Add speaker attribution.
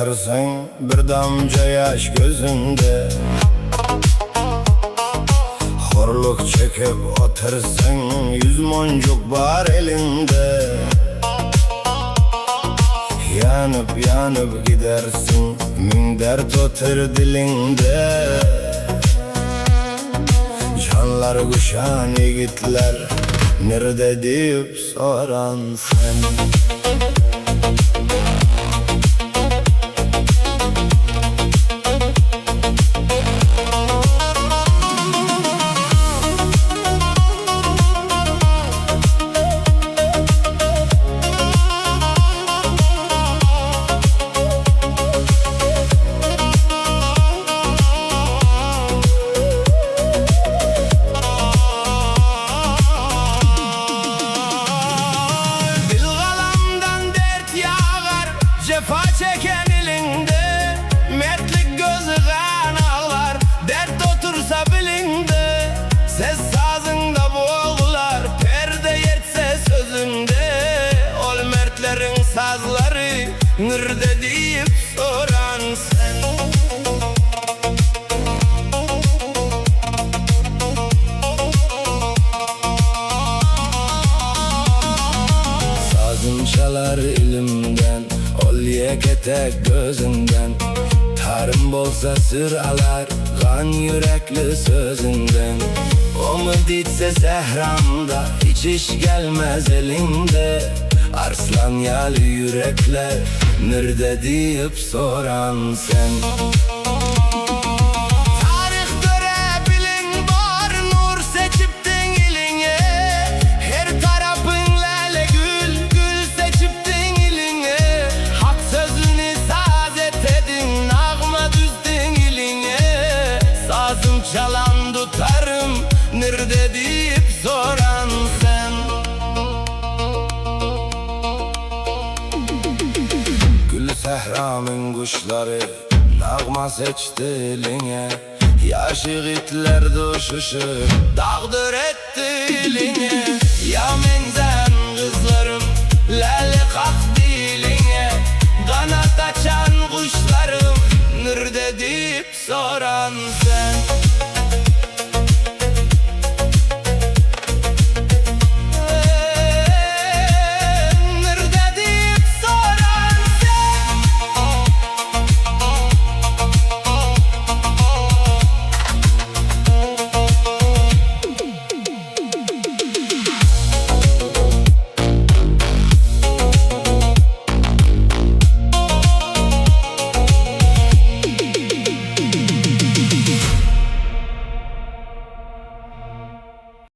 Speaker 1: yatırsın bir damca yaş gözünde. Horluk çekip otursun 100 moncuk var elinde. Yanıp yanıp gidersin min dert otur dilinde. Canlar kuşan yigitler nerede deyip soran sen.
Speaker 2: Cefa çeken elinde, mertlik gözü kan ağlar, dert otursa bilinde. Ses sazında boğular, perde yetse sözünde. Ol mertlerin sazları, nerede deyip soran sen.
Speaker 1: Sazım çalar elimden, ol yeketek gözünden. Tarım bolsa sır alar, kan yürekli sözünden. O mu ditse sehramda, hiç iş gelmez elinde. Arslan yalı yürekler, nerede deyip soran sen.
Speaker 2: Çalan tutarım, nerede deyip soran sen.
Speaker 1: Gül sehramın kuşları nağma seçti eline. Yaş yiğitler düşüşür
Speaker 2: Dağdır etti eline. Ya menzer